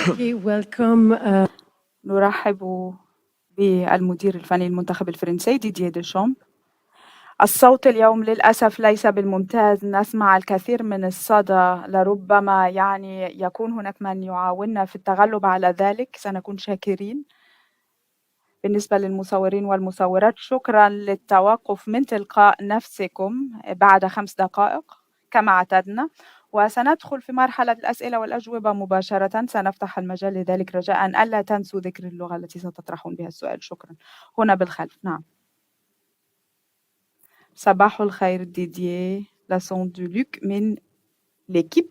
Okay, welcome. نرحب بالمدير الفني للمنتخب الفرنسي ديدييه ديشامب. الصوت اليوم للأسف ليس بالممتاز، نسمع الكثير من الصدى، لربما يكون هناك من يعاوننا في التغلب على ذلك، سنكون شاكرين. بالنسبة للمصورين والمصورات، شكرا للتوقف من تلقاء نفسكم بعد 5 دقائق كما اعتدنا، وسندخل في مرحلة الأسئلة والأجوبة مباشرة. سنفتح المجال لذلك رجاء ألا تنسوا ذكر اللغة التي ستطرحون بها السؤال. شكرا. هنا بالخلف. نعم. صباح الخير ديدييه، لاسون دو لوك من ليكيب.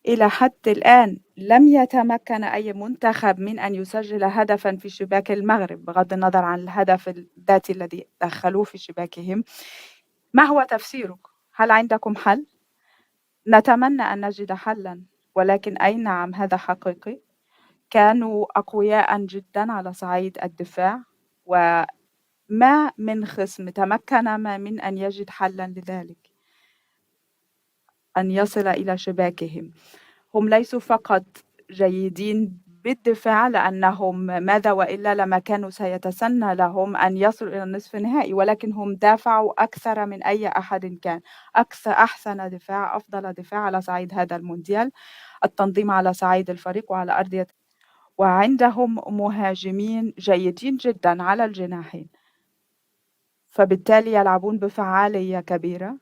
إلى حد الآن لم يتمكن أي منتخب من أن يسجل هدفا في شباك المغرب، بغض النظر عن الهدف الذاتي الذي دخلوه في شباكهم. ما هو تفسيرك؟ هل عندكم حل؟ نتمنى أن نجد حلا، ولكن أي نعم هذا حقيقي. كانوا أقوياء جدا على صعيد الدفاع، وما من خصم تمكن ما من أن يجد حلا لذلك، أن يصل إلى شباكهم. هم ليسوا فقط جيدين بالدفاع، لأنهم ماذا وإلا لما كانوا سيتسنى لهم أن يصلوا إلى النصف النهائي، ولكن هم دافعوا أكثر من أي أحد كان. أحسن دفاع، أفضل دفاع على صعيد هذا المونديال، التنظيم على صعيد الفريق وعلى أرضية، وعندهم مهاجمين جيدين جدا على الجناحين، فبالتالي يلعبون بفعالية كبيرة.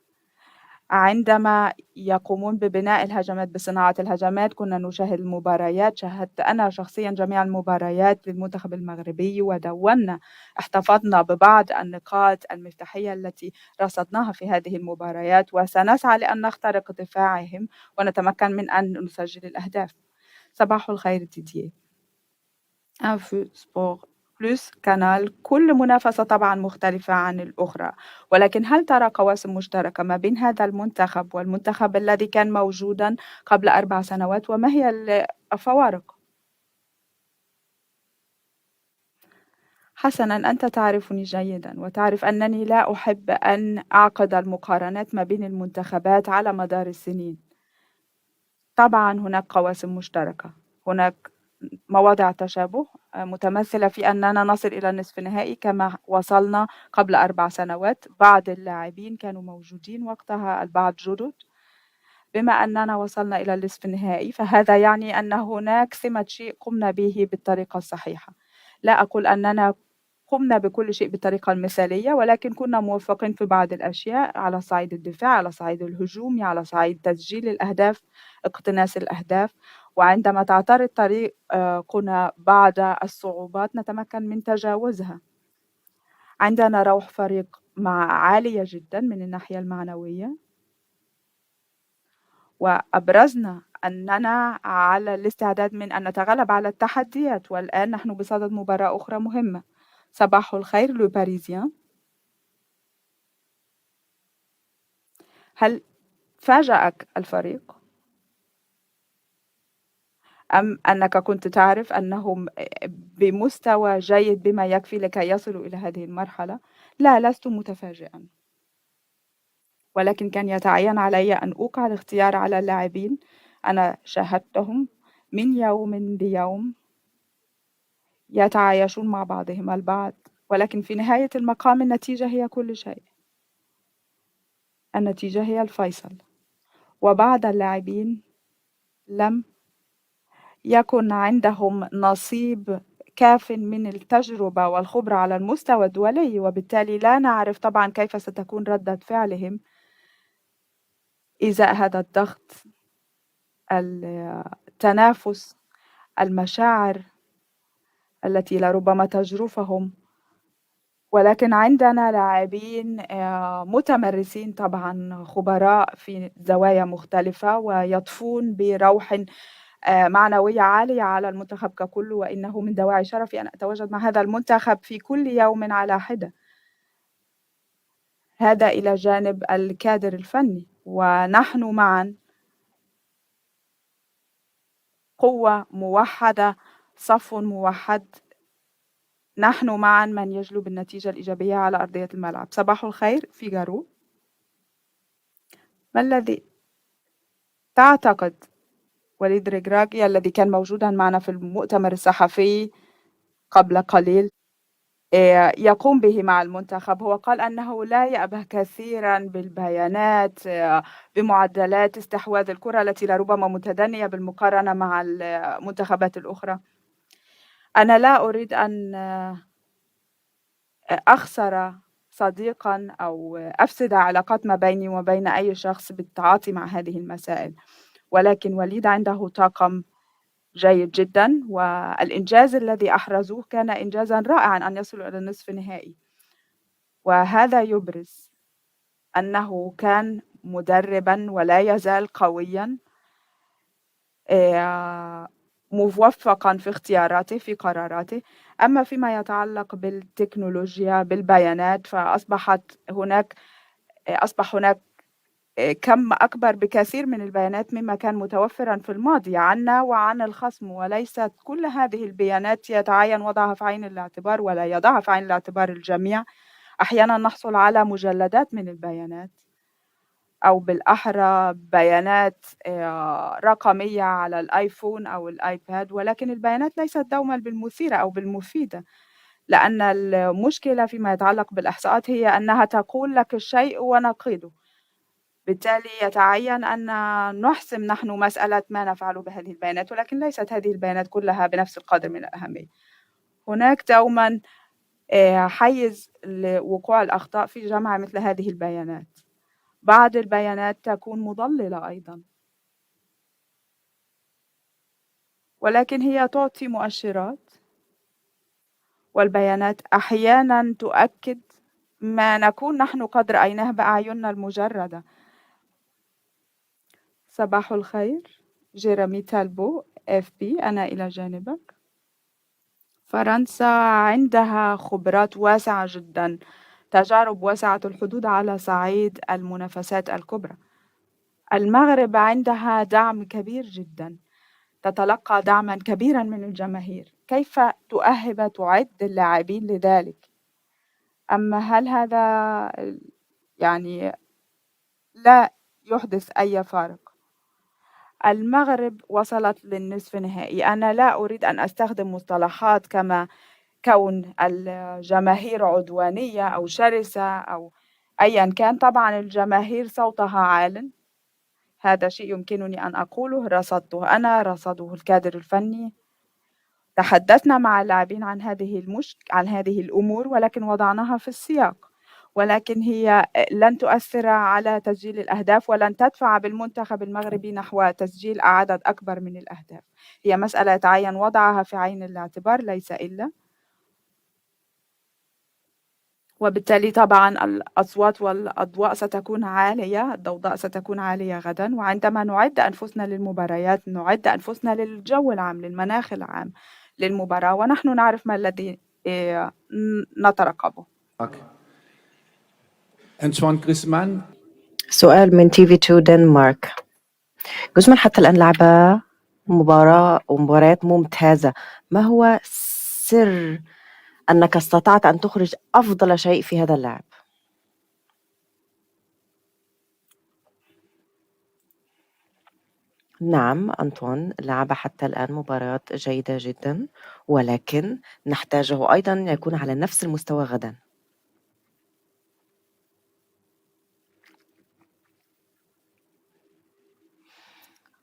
عندما يقومون ببناء الهجمات، بصناعة الهجمات، كنا نشاهد المباريات، شاهدت أنا شخصيا جميع المباريات للمنتخب المغربي، ودونا احتفظنا ببعض النقاط المفتاحية التي رصدناها في هذه المباريات، وسنسعى لأن نخترق دفاعهم ونتمكن من أن نسجل الأهداف. صباح الخير ديدييه. انفو سبور بلس كانال، كل منافسة طبعا مختلفة عن الأخرى، ولكن هل ترى قواسم مشتركة ما بين هذا المنتخب والمنتخب الذي كان موجودا قبل 4 سنوات، وما هي الفوارق؟ حسنا، أنت تعرفني جيدا وتعرف أنني لا أحب أن أعقد المقارنات ما بين المنتخبات على مدار السنين. طبعا هناك قواسم مشتركة، هناك مواضع تشابه متمثلة في أننا نصل إلى النصف النهائي كما وصلنا قبل 4 سنوات. بعض اللاعبين كانوا موجودين وقتها، البعض جدد. بما أننا وصلنا إلى النصف النهائي فهذا يعني أن هناك سمة شيء قمنا به بالطريقة الصحيحة. لا أقول أننا قمنا بكل شيء بالطريقة المثالية، ولكن كنا موفقين في بعض الأشياء على صعيد الدفاع، على صعيد الهجوم، على صعيد تسجيل الأهداف، اقتناص الأهداف. وعندما تعترض طريقنا بعض الصعوبات نتمكن من تجاوزها. عندنا روح فريق عالية جدا من الناحية المعنوية، وأبرزنا أننا على الاستعداد من أن نتغلب على التحديات، والآن نحن بصدد مباراة أخرى مهمة. صباح الخير لو باريزيان. هل فاجأك الفريق؟ أم أنك كنت تعرف أنهم بمستوى جيد بما يكفي لكي يصلوا إلى هذه المرحلة؟ لا، لست متفاجئا، ولكن كان يتعين علي أن أوقع الاختيار على اللاعبين. أنا شاهدتهم من يوم ليوم يتعايشون مع بعضهم البعض، ولكن في نهاية المقام النتيجة هي كل شيء، النتيجة هي الفيصل. وبعض اللاعبين لم يكن عندهم نصيب كاف من التجربة والخبرة على المستوى الدولي، وبالتالي لا نعرف طبعا كيف ستكون ردة فعلهم إزاء هذا الضغط، التنافس، المشاعر التي لربما تجرفهم. ولكن عندنا لاعبين متمرسين طبعا، خبراء في زوايا مختلفة، ويطفون بروح معنوية عالية على المنتخب ككل، وإنه من دواعي شرفي أن أتواجد مع هذا المنتخب في كل يوم على حدة. هذا إلى جانب الكادر الفني، ونحن معا قوة موحدة، صف موحد، نحن معا من يجلب النتيجة الإيجابية على أرضية الملعب. صباح الخير فيغارو. ما الذي تعتقد وليد ركراكي الذي كان موجودًا معنا في المؤتمر الصحفي قبل قليل يقوم به مع المنتخب، هو قال أنه لا يأبه كثيرًا بالبيانات بمعدلات استحواذ الكرة التي لربما متدنية بالمقارنة مع المنتخبات الأخرى. أنا لا أريد أن أخسر صديقًا أو أفسد علاقات ما بيني وبين أي شخص بالتعاطي مع هذه المسائل، ولكن وليد عنده طاقم جيد جدًا، والإنجاز الذي أحرزوه كان إنجازًا رائعًا أن يصلوا إلى النصف النهائي، وهذا يبرز أنه كان مدربًا ولا يزال قويًا، موفقًا في اختياراته، في قراراته. أما فيما يتعلق بالتكنولوجيا، بالبيانات، أصبح هناك كم أكبر بكثير من البيانات مما كان متوفرًا في الماضي عنا وعن الخصم، وليست كل هذه البيانات يتعين وضعها في عين الاعتبار ولا يضعها في عين الاعتبار الجميع. أحيانًا نحصل على مجلدات من البيانات أو بالأحرى بيانات رقمية على الآيفون أو الآيباد، ولكن البيانات ليست دومًا بالمثيرة أو بالمفيدة، لأن المشكلة فيما يتعلق بالإحصاءات هي أنها تقول لك الشيء ونقيضه. بالتالي يتعين أن نحسم نحن مسألة ما نفعل بهذه البيانات، ولكن ليست هذه البيانات كلها بنفس القدر من الأهمية. هناك دومًا حيّز لوقوع الأخطاء في جمع مثل هذه البيانات. بعض البيانات تكون مضللة أيضًا، ولكن هي تعطي مؤشرات، والبيانات أحيانًا تؤكد ما نكون نحن قد رأيناه بأعيننا المجردة. صباح الخير، جيرمي تالبو FP، أنا إلى جانبك. فرنسا عندها خبرات واسعة جدًا، تجارب واسعة الحدود على صعيد المنافسات الكبرى. المغرب عندها دعم كبير جدًا، تتلقى دعمًا كبيرًا من الجماهير، كيف تعد اللاعبين لذلك؟ أما هل هذا يعني لا يحدث أي فارق. المغرب وصلت للنصف النهائي، أنا لا أريد أن أستخدم مصطلحات كما كون الجماهير عدوانية أو شرسة أو أيًا كان، طبعًا الجماهير صوتها عالٍ، هذا شيء يمكنني أن أقوله، رصدته أنا، رصده الكادر الفني، تحدثنا مع اللاعبين عن هذه الأمور، ولكن وضعناها في السياق، ولكن هي لن تؤثر على تسجيل الأهداف ولن تدفع بالمنتخب المغربي نحو تسجيل عدد أكبر من الأهداف، هي مسألة يتعين وضعها في عين الاعتبار ليس إلا. وبالتالي طبعًا الأصوات والأضواء ستكون عالية، الضوضاء ستكون عالية غدًا، وعندما نُعِد أنفسنا للمباريات، نُعِد أنفسنا للجو العام، للمناخ العام للمباراة، ونحن نعرف ما الذي نترقبه. أنطوان غريزمان. سؤال من TV2 دنمارك. جوزمان حتى الآن لعب مباريات ممتازة، ما هو سر أنك استطعت أن تخرج أفضل شيء في هذا اللعب؟ نعم، أنطوان لعب حتى الآن مباريات جيدة جدا، ولكن نحتاجه أيضا أن يكون على نفس المستوى غدا.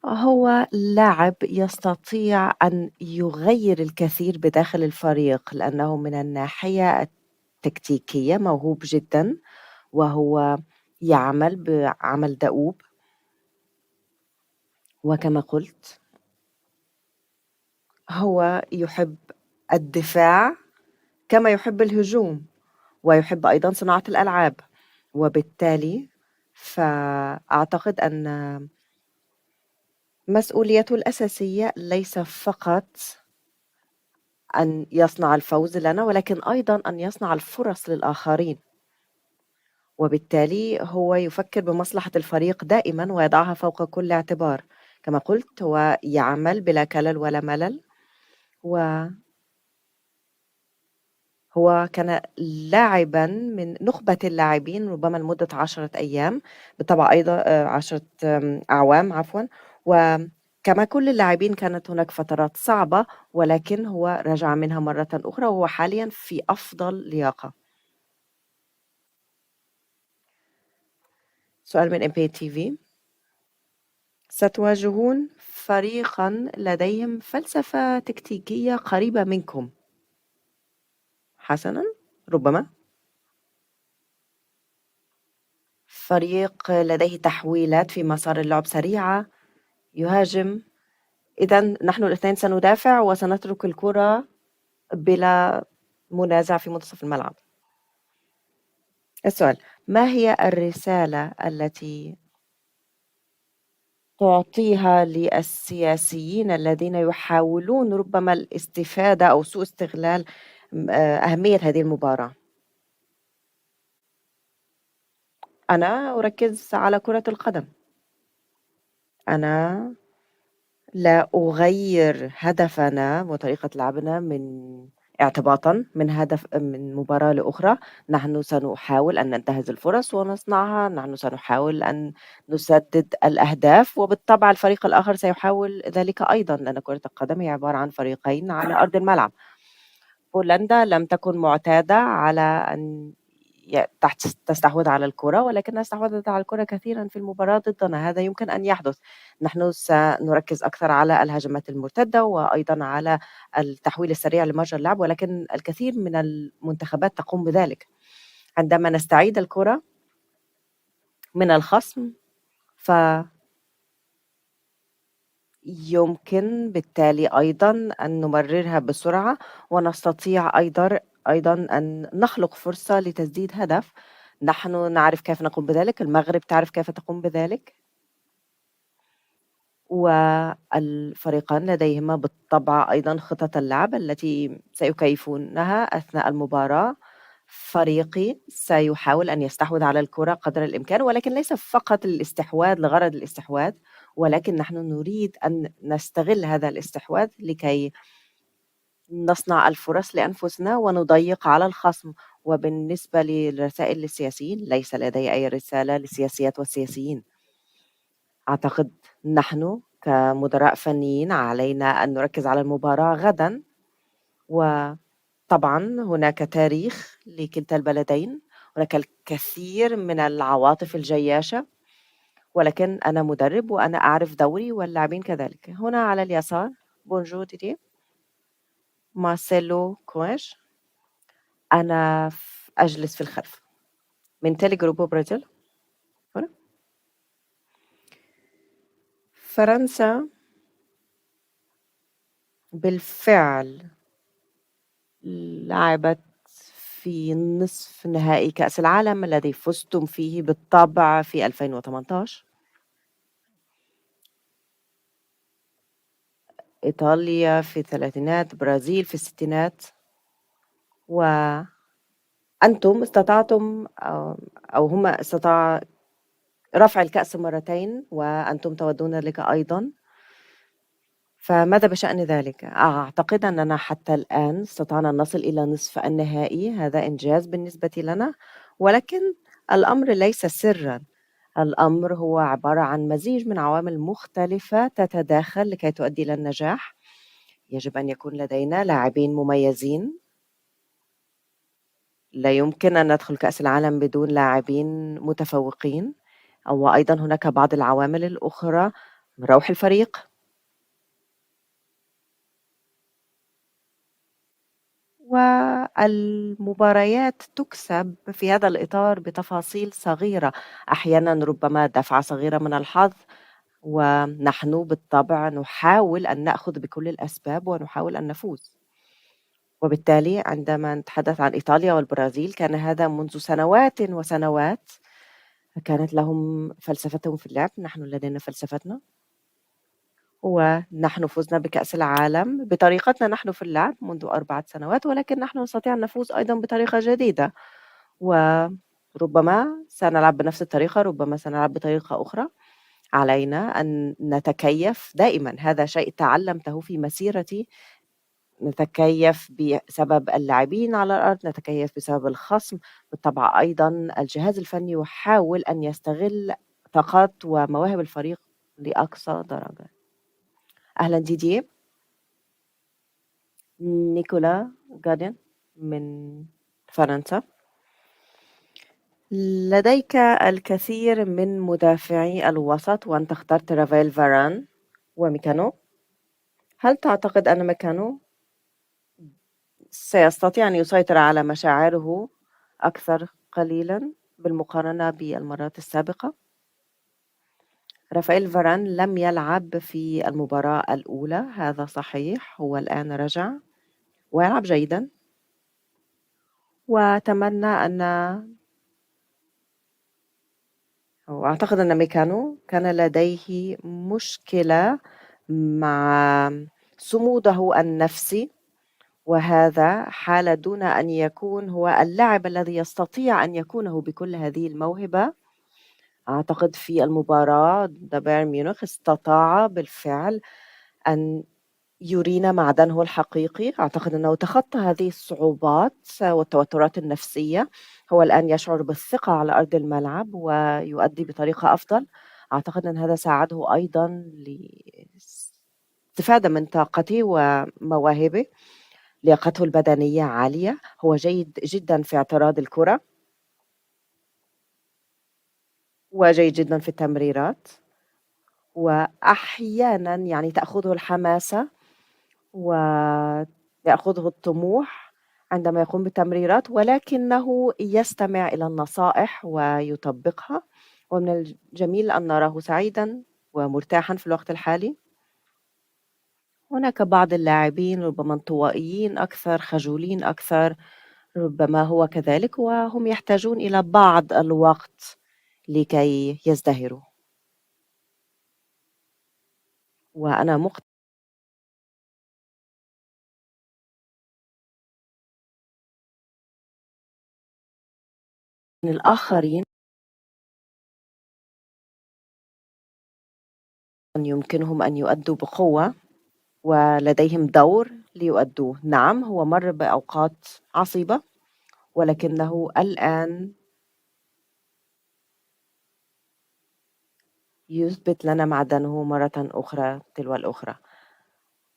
هو لاعب يستطيع أن يغير الكثير بداخل الفريق، لأنه من الناحية التكتيكية موهوب جدا، وهو يعمل بعمل دؤوب، وكما قلت هو يحب الدفاع كما يحب الهجوم، ويحب أيضا صناعة الألعاب، وبالتالي فأعتقد أن مسؤوليته الأساسية ليس فقط أن يصنع الفوز لنا، ولكن أيضا أن يصنع الفرص للآخرين، وبالتالي هو يفكر بمصلحة الفريق دائما ويضعها فوق كل اعتبار. كما قلت هو يعمل بلا كلل ولا ملل، وهو هو كان لاعبًا من نخبة اللاعبين ربما لمدة 10 أيام، بالطبع أيضًا 10 أعوام عفوًا، وكما كل اللاعبين كانت هناك فترات صعبة، ولكن هو رجع منها مرةً أخرى، وهو حاليًا في أفضل لياقة. سؤال من MPA TV: ستواجهون فريقًا لديهم فلسفة تكتيكية قريبة منكم. حسنًا، ربما. فريق لديه تحويلات في مسار اللعب سريعة، يهاجم. إذًا نحن الاثنين سندافع وسنترك الكرة بلا منازع في منتصف الملعب. السؤال: ما هي الرسالة التي تعطيها للسياسيين الذين يحاولون ربما الاستفادة أو سوء استغلال أهمية هذه المباراة؟ أنا أركز على كرة القدم. أنا لا أغيّر هدفنا وطريقة لعبنا اعتباطًا من مباراة لأخرى. نحن سنحاول أن ننتهز الفرص ونصنعها، نحن سنحاول أن نسدد الأهداف، وبالطبع الفريق الآخر سيحاول ذلك أيضًا، لأن كرة القدم هي عبارة عن فريقين على أرض الملعب. بولندا لم تكن معتادة على أن تستحوذ على الكرة، ولكنها استحوذت على الكرة كثيرًا في المباراة ضدنا، هذا يمكن أن يحدث. نحن سنركز أكثر على الهجمات المرتدة، وأيضًا على التحويل السريع لمجرى اللعب، ولكن الكثير من المنتخبات تقوم بذلك. عندما نستعيد الكرة من الخصم، يمكن بالتالي أيضًا أن نمررها بسرعة، ونستطيع أيضًا أن نخلق فرصة لتسديد هدف. نحن نعرف كيف نقوم بذلك، المغرب تعرف كيف تقوم بذلك، والفريقان لديهما بالطبع أيضًا خطط اللعب التي سيكيفونها أثناء المباراة. فريقي سيحاول أن يستحوذ على الكرة قدر الإمكان، ولكن ليس فقط للاستحواذ لغرض الاستحواذ، ولكن نحن نريد أن نستغل هذا الاستحواذ لكي نصنع الفرص لأنفسنا ونضيق على الخصم. وبالنسبة للرسائل للسياسيين، ليس لدي أي رسالة للسياسيات والسياسيين. أعتقد نحن كمدراء فنيين علينا أن نركز على المباراة غدًا، وطبعًا هناك تاريخ لكلتا البلدين، هناك الكثير من العواطف الجياشة، ولكن أنا مدرب وأنا أعرف دوري واللاعبين كذلك. هنا على اليسار. بونجور ديدي. مارسيلو كويش. أنا أجلس في الخلف. من تيلي جروبو برازيل. هنا. فرنسا بالفعل لعبت في نصف نهائي كأس العالم الذي فزتم فيه بالطبع في 2018. إيطاليا في الثلاثينات، برازيل في الستينات، وأنتم استطعتم أو هم استطاع رفع الكأس مرتين وأنتم تودون ذلك أيضًا. فماذا بشأن ذلك؟ أعتقد أننا حتى الآن استطعنا أن نصل إلى نصف النهائي، هذا إنجاز بالنسبة لنا، ولكن الأمر ليس سرًا. الأمر هو عبارة عن مزيج من عوامل مختلفة تتداخل لكي تؤدي إلى النجاح. يجب أن يكون لدينا لاعبين مميزين. لا يمكن أن ندخل كأس العالم بدون لاعبين متفوقين، وأيضًا هناك بعض العوامل الأخرى، روح الفريق. والمباريات تُكسب في هذا الإطار بتفاصيل صغيرة، أحيانًا ربما دفعة صغيرة من الحظ، ونحن بالطبع نحاول أن نأخذ بكل الأسباب ونحاول أن نفوز. وبالتالي عندما نتحدث عن إيطاليا والبرازيل كان هذا منذ سنوات وسنوات، كانت لهم فلسفتهم في اللعب، نحن لدينا فلسفتنا. ونحن فُزنا بكأس العالم بطريقتنا نحن في اللعب منذ 4 سنوات، ولكن نحن نستطيع أن نفوز أيضًا بطريقة جديدة، وربما سنلعب بنفس الطريقة، ربما سنلعب بطريقة أخرى. علينا أن نتكيّف دائمًا، هذا شيء تعلمته في مسيرتي نتكيف بسبب اللاعبين على الأرض، نتكيف بسبب الخصم. بالطبع أيضًا الجهاز الفني يحاول أن يستغل طاقات ومواهب الفريق لأقصى درجة. أهلًا ديدييه. نيكولا غادين من فرنسا. لديك الكثير من مدافعي الوسط وأنت اخترت رافائيل فاران وميكانو. هل تعتقد أن ميكانو سيستطيع أن يسيطر على مشاعره أكثر قليلًا بالمقارنة بالمرات السابقة؟ رافائيل فاران لم يلعب في المباراة الأولى، هذا صحيح، هو الآن رجع ويلعب جيدًا، وأتمنى أن وأعتقد أن ميكانو كان لديه مشكلة مع صموده النفسي، وهذا حال دون أن يكون هو اللاعب الذي يستطيع أن يكون بكل هذه الموهبة. أعتقد في المباراة ضد بايرن ميونخ استطاع بالفعل أن يرينا معدنه الحقيقي. أعتقد أنه تخطى هذه الصعوبات والتوترات النفسية. هو الآن يشعر بالثقة على أرض الملعب ويؤدي بطريقة أفضل. أعتقد أن هذا ساعده أيضا لاستفادة من طاقته ومواهبه. لياقته البدنية عالية، هو جيد جدا في اعتراض الكرة وجيد جدا في التمريرات، وأحيانا يعني تأخذه الحماسة ويأخذه الطموح عندما يقوم بالتمريرات، ولكنه يستمع إلى النصائح ويطبقها. ومن الجميل أن نراه سعيدا ومرتاحا في الوقت الحالي. هناك بعض اللاعبين ربما انطوائيين أكثر، خجولين أكثر، ربما هو كذلك، وهم يحتاجون إلى بعض الوقت لكي يزدهروا. وأنا مقتنع أن الآخرين أن يمكنهم أن يؤدوا بقوة ولديهم دور ليؤدوه. نعم، هو مر بأوقات عصيبة، ولكنه الآن يثبت لنا معدنه مرة أخرى تلو الأخرى.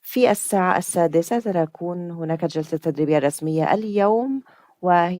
في الساعة 6 ستكون هناك جلسة تدريبية رسمية اليوم، وهي